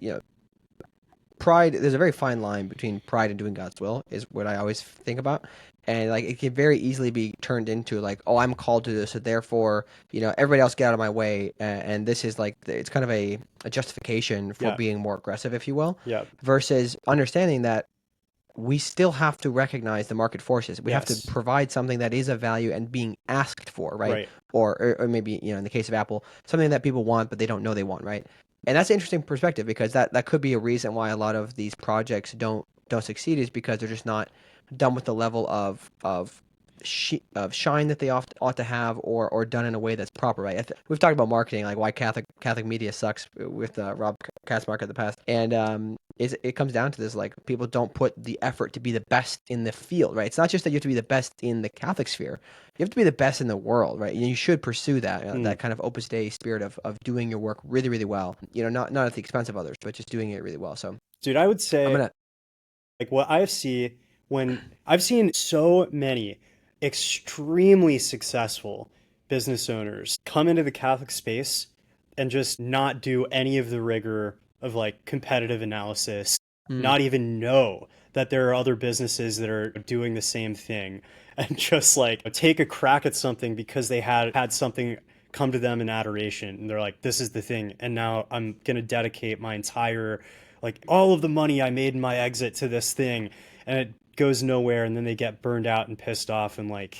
pride, there's a very fine line between pride and doing God's will, is what I always think about. And like it can very easily be turned into like, oh, I'm called to this, so therefore, everybody else get out of my way. And this is like, it's kind of a justification for Yeah. being more aggressive, if you will, Yeah. versus understanding that we still have to recognize the market forces. We have to Yes. provide something that is of value and being asked for, right? Right. Or maybe, in the case of Apple, something that people want but they don't know they want, right? And that's an interesting perspective because that could be a reason why a lot of these projects don't succeed, is because they're just not done with the level of shine that they ought to have, or done in a way that's proper, right? We've talked about marketing, like why Catholic media sucks with Rob Katzmark in the past, and it comes down to this, like people don't put the effort to be the best in the field, right? It's not just that you have to be the best in the Catholic sphere; you have to be the best in the world, right? And you should pursue that Mm. that kind of Opus Dei spirit of doing your work really, really well. Not at the expense of others, but just doing it really well. So Dude, I would I'm say gonna. like what I see when I've seen so many extremely successful business owners come into the Catholic space and just not do any of the rigor of like competitive analysis, Mm, not even know that there are other businesses that are doing the same thing, and just like take a crack at something because they had something come to them in adoration and they're like, this is the thing, and now I'm gonna dedicate my entire, like all of the money I made in my exit to this thing, and it goes nowhere, and then they get burned out and pissed off, and like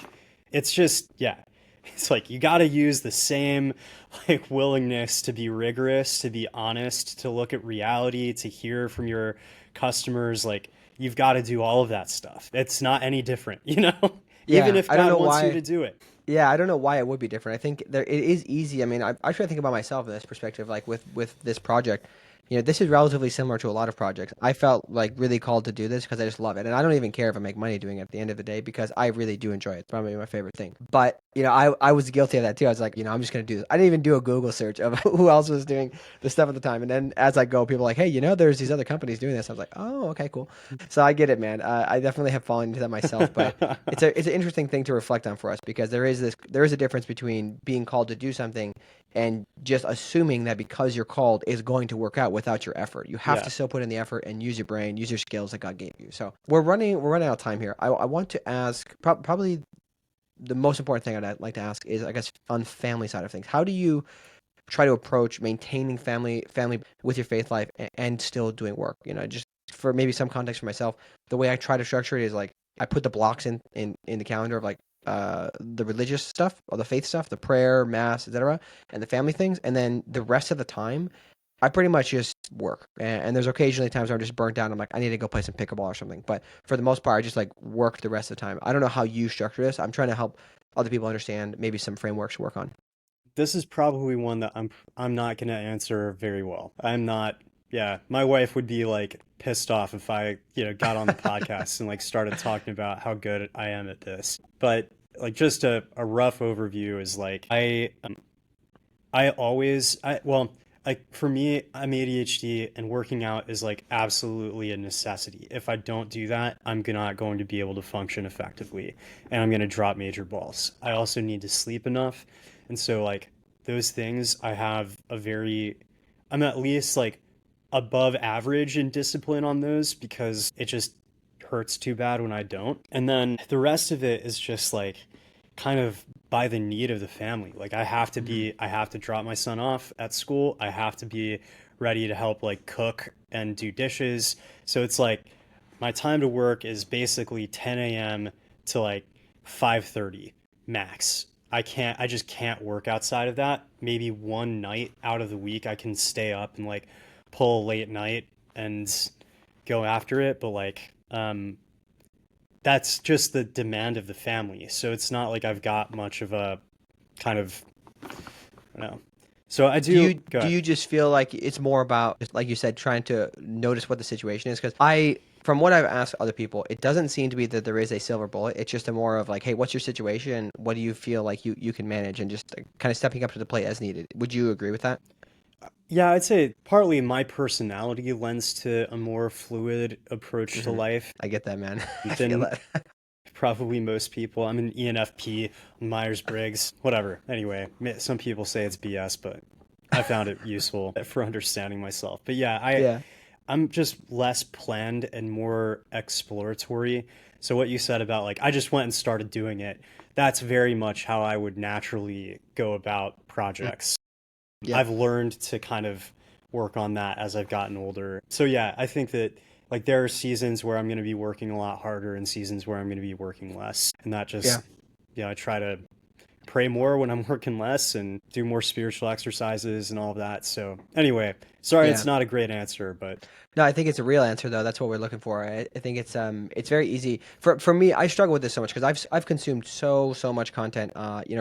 it's just, yeah, it's like you got to use the same like willingness to be rigorous, to be honest, to look at reality, to hear from your customers. Like you've got to do all of that stuff. It's not any different, even yeah, if I don't God know wants you why. to do it. Yeah, I don't know why it would be different. I think it is easy. I mean, I try to think about myself in this perspective, like with this project. This is relatively similar to a lot of projects. I felt like really called to do this because I just love it, and I don't even care if I make money doing it at the end of the day because I really do enjoy it. It's probably my favorite thing. But I was guilty of that too. I was like, I'm just gonna do this. I didn't even do a Google search of who else was doing the stuff at the time. And then as I go, people are like, hey, there's these other companies doing this. I was like, oh, okay, cool. So I get it, man. I definitely have fallen into that myself, but it's an interesting thing to reflect on for us because there is a difference between being called to do something and just assuming that because you're called is going to work out without your effort. You have Yeah. to still put in the effort and use your brain, use your skills that God gave you. So we're running out of time here. I want to ask probably the most important thing I'd like to ask is, I guess, on family side of things. How do you try to approach maintaining family with your faith life and still doing work? Just for maybe some context for myself, the way I try to structure it is like I put the blocks in the calendar of like the religious stuff or the faith stuff, the prayer, mass, etc., and the family things, and then the rest of the time I pretty much just work. And there's occasionally times where I'm just burnt out. I'm like, I need to go play some pickleball or something. But for the most part, I just like work the rest of the time. I don't know how you structure this. I'm trying to help other people understand maybe some frameworks to work on. This is probably one that I'm not gonna answer very well. I'm not. Yeah, my wife would be like pissed off if I, got on the podcast and like started talking about how good I am at this. But like just a rough overview is like I always I well, like for me, I'm ADHD and working out is like absolutely a necessity. If I don't do that, I'm not going to be able to function effectively and I'm going to drop major balls. I also need to sleep enough. And so like those things I have I'm at least like above average in discipline on those because it just hurts too bad when I don't. And then the rest of it is just like kind of by the need of the family. Like Mhm. I have to drop my son off at school. I have to be ready to help like cook and do dishes. So it's like my time to work is basically 10 a.m. to like 5:30 max. I just can't work outside of that. Maybe one night out of the week I can stay up and like pull a late night and go after it, but like that's just the demand of the family. So it's not like I've got much of a kind of, I don't know. So I Do do you go do ahead. you just feel like it's more about, just like you said, trying to notice what the situation is? Because from what I've asked other people, it doesn't seem to be that there is a silver bullet. It's just a more of like, hey, what's your situation? What do you feel like you can manage, and just kind of stepping up to the plate as needed. Would you agree with that? Yeah, I'd say partly my personality lends to a more fluid approach to Hmm. life I get that, man. I feel than that. probably most people. I'm an ENFP, Myers-Briggs, whatever. Anyway, some people say it's BS, but I found it useful for understanding myself. But yeah, Yeah. I'm just less planned and more exploratory. So what you said about like I just went and started doing it, that's very much how I would naturally go about Mm, projects. yeah. I've learned to kind of work on that as I've gotten older. So yeah, I think that like there are seasons where I'm going to be working a lot harder and seasons where I'm going to be working less. And that Yeah. just, I try to pray more when I'm working less and do more spiritual exercises and all of that. So anyway, sorry Yeah. it's not a great answer, but No, I think it's a real answer though. That's what we're looking for. I think it's very easy for me. I struggle with this so much because I've consumed so much content,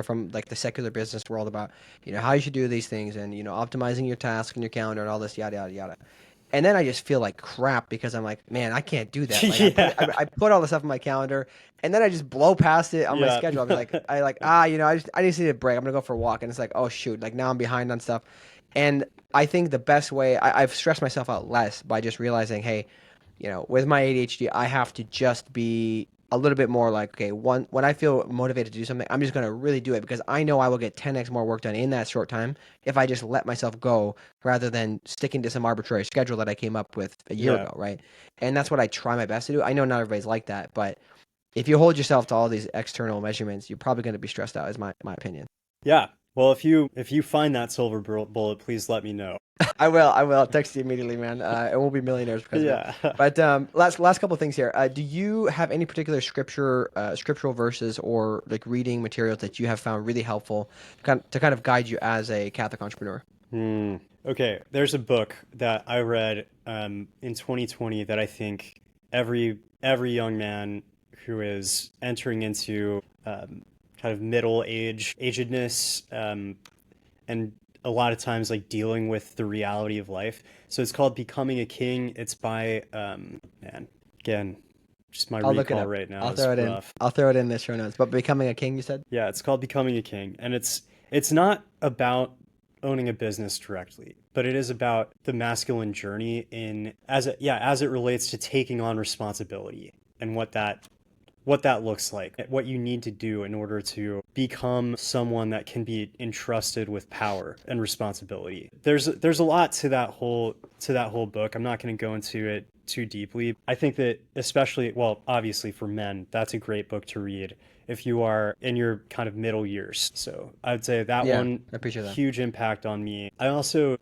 from like the secular business world about how you should do these things and optimizing your tasks and your calendar and all this yada yada yada. And then I just feel like crap because I'm like, man, I can't do that. Like yeah. I put all the stuff in my calendar, and then I just blow past it on my Yeah. schedule. I just need a break. I'm gonna go for a walk, and it's like, oh shoot, like now I'm behind on stuff. And I think the best way I've stressed myself out less by just realizing, hey, with my ADHD, I have to just be a little bit more like, okay, when I feel motivated to do something, I'm just gonna really do it because I know I will get 10x more work done in that short time if I just let myself go rather than sticking to some arbitrary schedule that I came up with a year Yeah. ago, right? And that's what I try my best to do. I know not everybody's like that, but if you hold yourself to all these external measurements, you're probably gonna be stressed out, is my opinion. Yeah. Well, if you find that silver bullet, please let me know. I will. I'll text you immediately, man. And we'll be millionaires because of it. Yeah. But last couple of things here. Do you have any particular scriptural verses or like reading materials that you have found really helpful to kind of guide you as a Catholic entrepreneur? Hmm. Okay, there's a book that I read in 2020 that I think every young man who is entering into kind of agedness, and a lot of times like dealing with the reality of life. So it's called Becoming a King. It's by man, again, just my I'll look it recall up. right now I'll is throw it in. rough. I'll throw it in the show notes. But becoming a king, you said? Yeah, it's called Becoming a King, and it's not about owning a business directly, but it is about the masculine journey in as it relates to taking on responsibility and what that looks like, what you need to do in order to become someone that can be entrusted with power and responsibility. There's a lot to that whole book. I'm not going to go into it too deeply. I think that especially, well, obviously for men, that's a great book to read if you are in your kind of middle years. So I'd say that Yeah, one, I appreciate that. huge impact on me. I also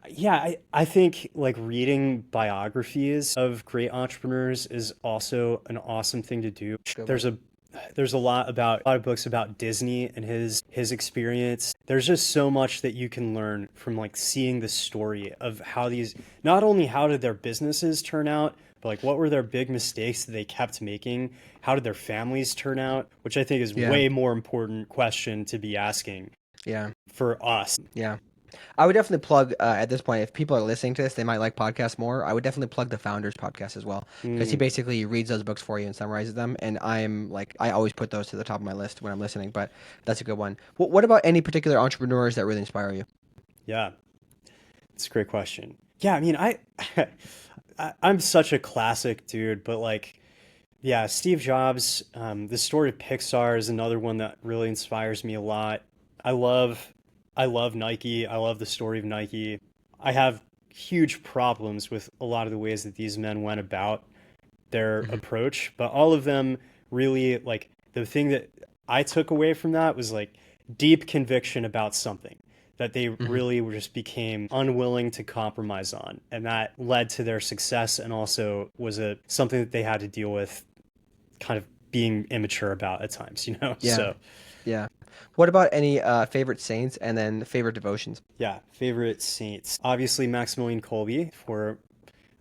yeah, I think like reading biographies of great entrepreneurs is also an awesome thing to do. Good one. There's a lot of books about Disney and his experience. There's just so much that you can learn from like seeing the story of how these not only how did their businesses turn out, but like what were their big mistakes that they kept making? How did their families turn out? Which I think is Yeah, way more important question to be asking yeah, for us. yeah. I would definitely plug at this point if people are listening to this, they might like podcasts more. I would definitely plug the Founders podcast as well because he Mm, basically reads those books for you and summarizes them. And I always put those to the top of my list when I'm listening. But that's a good one. What about any particular entrepreneurs that really inspire you? yeah. It's a great question. Yeah, I mean, I'm such a classic dude, but like, yeah, Steve Jobs, the story of Pixar is another one that really inspires me a lot. I love, I love Nike. I love the story of Nike. I have huge problems with a lot of the ways that these men went about their Hmm. approach, but all of them really like the thing that I took away from that was like deep conviction about something that they Hmm. really just became unwilling to compromise on, and that led to their success and also was a something that they had to deal with kind of being immature about at times, you know? Yeah, So, yeah. What about any favorite saints and then favorite devotions? yeah, favorite saints. Obviously Maximilian Kolbe for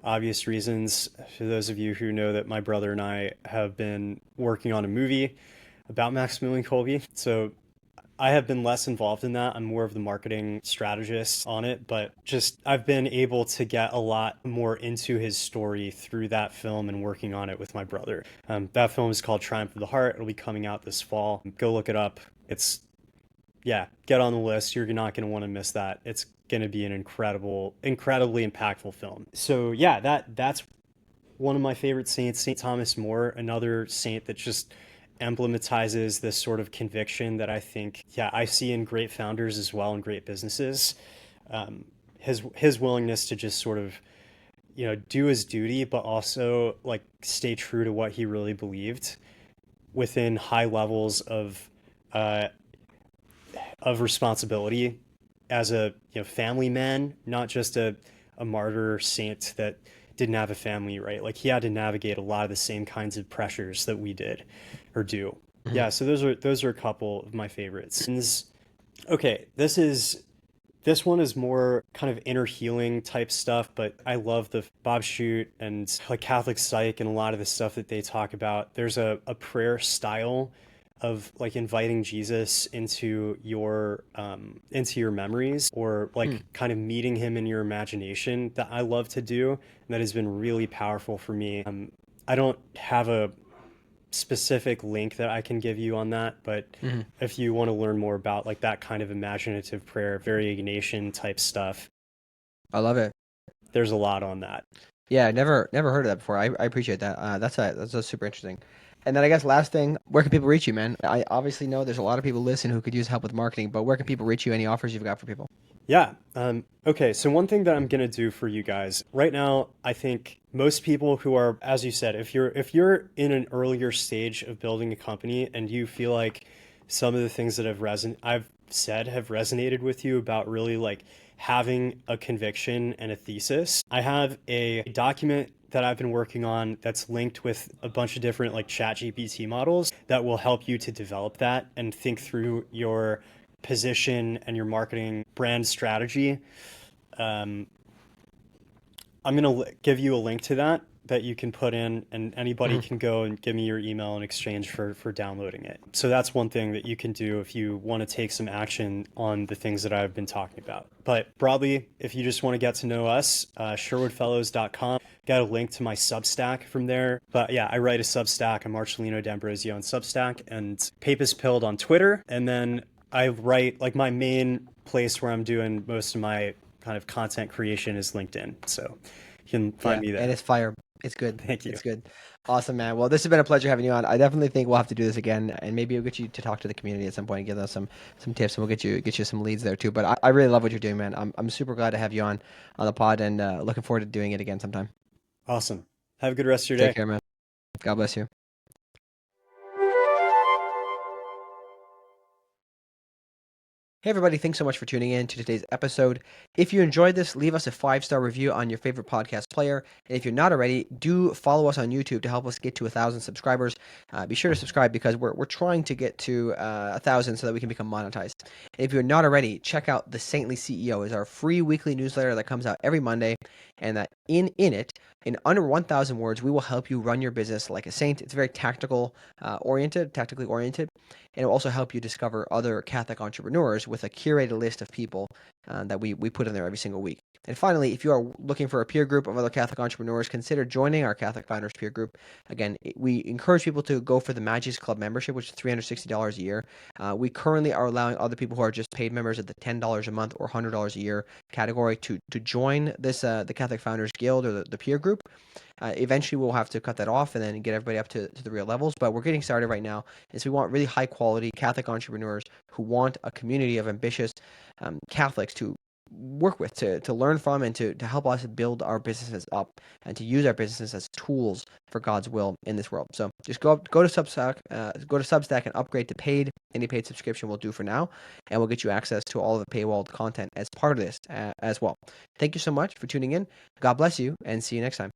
obvious reasons. For those of you who know that my brother and I have been working on a movie about Maximilian Kolbe. So I have been less involved in that. I'm more of the marketing strategist on it, but just I've been able to get a lot more into his story through that film and working on it with my brother. That film is called Triumph of the Heart. It'll be coming out this fall. Go look it up. It's yeah, get on the list. You're not going to want to miss that. It's going to be an incredibly impactful film. So yeah, that's one of my favorite saints, Saint Thomas More, another saint that just emblematizes this sort of conviction that I think, yeah, I see in great founders as well and great businesses. His willingness to just sort of do his duty, but also like stay true to what he really believed within high levels uh, of responsibility as a family man, not just a martyr saint that didn't have a family, right? Like he had to navigate a lot of the same kinds of pressures that we did or do. Mhm. Yeah, so those are a couple of my favorites. Okay, this one is more kind of inner healing type stuff, but I love the Bob Shoot and like Catholic Psych and a lot of the stuff that they talk about. There's a prayer style of like inviting Jesus into your memories or Hmm. like kind of meeting him in your imagination that I love to do and that has been really powerful for me. I don't have a specific link that I can give you on that, but Mhm. if you want to learn more about like that kind of imaginative prayer, variation type stuff, I love it. there's a lot on that. Yeah, never heard of that before. I appreciate that. That's a super interesting. And then I guess last thing, where can people reach you, man? I obviously know there's a lot of people listening who could use help with marketing, but where can people reach you? Any offers you've got for people? Yeah. Okay. So one thing that I'm gonna do for you guys right now, I think most people who are, as you said, if you're in an earlier stage of building a company and you feel like some of the things that I've said have resonated with you about really like having a conviction and a thesis, I have a document that I've been working on that's linked with a bunch of different like chat GPT models that will help you to develop that and think through your position and your marketing brand strategy. Um, I'm going to give you a link to that you can put in, and anybody Mhm. can go and give me your email in exchange for downloading it. So that's one thing that you can do if you want to take some action on the things that I've been talking about. But broadly, if you just want to get to know us, sherwoodfellows.com. Got a link to my Substack from there. But yeah, I write a Substack. I'm Marcellino D'Ambrosio on Substack and Papist Pilled on Twitter. And then I write like my main place where I'm doing most of my kind of content creation is LinkedIn. So you can find Yeah, me and there. it's fire. It's good. Thank you. It's good. Awesome, man. Well, this has been a pleasure having you on. I definitely think we'll have to do this again, and maybe we'll get you to talk to the community at some point and give us some tips, and we'll get you some leads there too. But I really love what you're doing, man. I'm super glad to have you on the pod, and looking forward to doing it again sometime. Awesome. Have a good rest of your Take day. care, man. God bless you. Hey everybody, thanks so much for tuning in to today's episode. If you enjoyed this, leave us a 5-star review on your favorite podcast player. And if you're not already, do follow us on YouTube to help us get to 1,000 subscribers. Be sure to subscribe because we're trying to get to 1,000 so that we can become monetized. And if you're not already, check out The Saintly CEO is our free weekly newsletter that comes out every Monday. And that in it, in under 1,000 words, we will help you run your business like a saint. It's very tactically oriented, and it will also help you discover other Catholic entrepreneurs with a curated list of people that we put in there every single week. And finally, if you are looking for a peer group of other Catholic entrepreneurs, consider joining our Catholic Founders Peer Group. Again, we encourage people to go for the Magis Club membership, which is $360 a year. We currently are allowing other people who are just paid members at the $10 a month or $100 a year category to join this the Catholic Founders Guild or the peer group. Eventually, we'll have to cut that off and then get everybody up to the real levels. But we're getting started right now. And so we want really high quality Catholic entrepreneurs who want a community of ambitious Catholics to work with, to learn from, and to help us build our businesses up and to use our businesses as tools for God's will in this world. So just go to Substack and upgrade to paid. Any paid subscription will do for now, and we'll get you access to all of the paywalled content as part of this as well. Thank you so much for tuning in. God bless you, and see you next time.